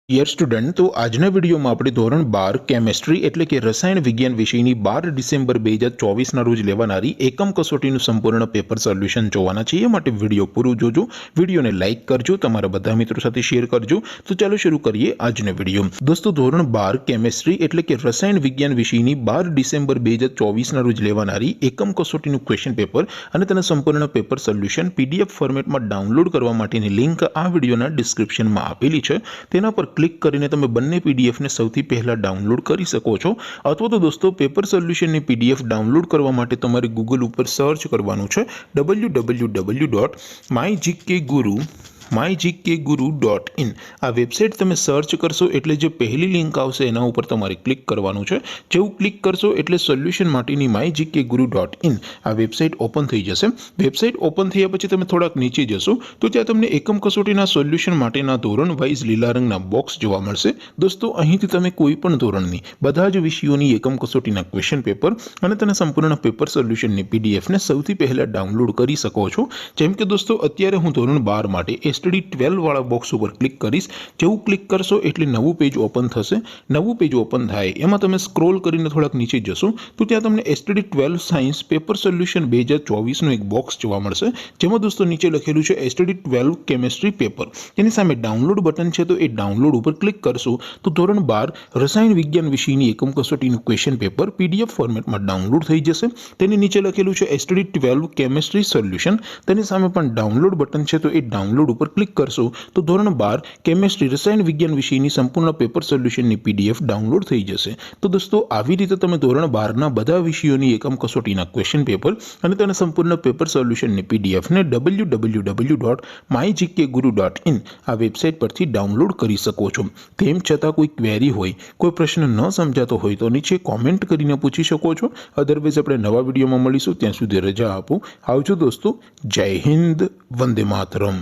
Dear student, તો આજના વિડીયોમાં આપણે ધોરણ 12 કેમેસ્ટ્રી એટલે કે રસાયણ વિજ્ઞાન વિષયની 12 ડિસેમ્બર 2024ના રોજ લેવાનારી એકમ કસોટીનું સંપૂર્ણ પેપર સોલ્યુશન જોવાના છીએ। માટે વિડીયો પૂરું જોજો, વિડીયોને લાઇક કરજો, તમારા બધા મિત્રો સાથે શેર કરજો। તો ચાલો શરૂ કરીએ આજનો વિડીયો। દોસ્તો, ધોરણ 12 કેમેસ્ટ્રી એટલે કે રસાયણ વિજ્ઞાન વિષયની 12 ડિસેમ્બર 2024ના રોજ લેવાનારી એકમ કસોટીનું ક્વેશ્ચન પેપર અને તેના સંપૂર્ણ પેપર સોલ્યુશન પીડીએફ ફોર્મેટમાં ડાઉનલોડ કરવા માટેની લિંક આ વિડીયોના ડિસ્ક્રિપ્શનમાં આપેલી છે। તેના પર ક્લિક કરીને તમે બંને પીડીએફને સૌથી પહેલા ડાઉનલોડ કરી શકો છો। અથવા તો દોસ્તો, પેપર સોલ્યુશનની પીડીએફ ડાઉનલોડ કરવા માટે તમારે ગૂગલ ઉપર સર્ચ કરવાનું છે www.mygkguru.in। આ વેબસાઇટ તમે સર્ચ કરશો એટલે જે પહેલી લિંક આવશે એના ઉપર તમારે ક્લિક કરવાનું છે। જેવું ક્લિક કરશો એટલે સોલ્યુશન માટેની mygkguru.in આ વેબસાઇટ ઓપન થઈ જશે। વેબસાઇટ ઓપન થયા પછી તમે થોડાક નીચે જશો તો ત્યાં તમને એકમ કસોટીના સોલ્યુશન માટેના ધોરણ વાઇઝ લીલા રંગના બોક્સ જોવા મળશે। દોસ્તો, અહીંથી તમે કોઈ પણ ધોરણની બધા જ વિષયોની એકમ કસોટીના ક્વેશ્ચન પેપર અને તેના સંપૂર્ણ પેપર સોલ્યુશનની પીડીએફને સૌથી પહેલા ડાઉનલોડ કરી શકો છો। જેમ કે દોસ્તો, અત્યારે હું ધોરણ 12 માટે એસટીડી 12 વાળા બોક્સ ઉપર ક્લિક કરીશ। જેવું ક્લિક કરશો એટલે નવું પેજ ઓપન થશે। નવું પેજ ઓપન થાય એમાં તમે સ્ક્રોલ કરીને થોડાક નીચે જશો તો ત્યાં તમને એસટીડી 12 સાયન્સ પેપર સોલ્યુશન 2024નું એક બોક્સ જોવા મળશે, જેમાં દોસ્તો નીચે લખેલું છે એસટીડી 12 કેમેસ્ટ્રી પેપર। તેની સામે ડાઉનલોડ બટન છે, તો એ ડાઉનલોડ ઉપર ક્લિક કરશો તો ધોરણ 12 રસાયણ વિજ્ઞાન વિષયની એકમ કસોટીનું ક્વેશ્ચન પેપર પીડીએફ ફોર્મેટમાં ડાઉનલોડ થઈ જશે। તેની નીચે લખેલું છે એસટીડી 12 કેમેસ્ટ્રી સોલ્યુશન। તેની સામે પણ ડાઉનલોડ બટન છે, તો એ ડાઉનલોડ ઉપર ક્લિક કરશો તો ધોરણ 12 કેમેસ્ટ્રી રસાયણ વિજ્ઞાન વિષયની સંપૂર્ણ પેપર સોલ્યુશનની પીડીએફ ડાઉનલોડ થઈ જશે। તો દોસ્તો, આવી રીતે તમે ધોરણ 12ના બધા વિષયોની એકમ કસોટીના ક્વેશ્ચન પેપર અને તેના સંપૂર્ણ પેપર સોલ્યુશનની પીડીએફને www.mygkguru.in આ વેબસાઇટ પરથી ડાઉનલોડ કરી શકો છો। તેમ છતાં કોઈ ક્વેરી હોય, કોઈ પ્રશ્ન ન સમજાતો હોય તો નીચે કોમેન્ટ કરીને પૂછી શકો છો। અધરવાઇઝ આપણે નવા વિડીયોમાં મળીશું, ત્યાં સુધી રજા આપો। આવજો દોસ્તો, જય હિન્દ, વંદે માતરમ।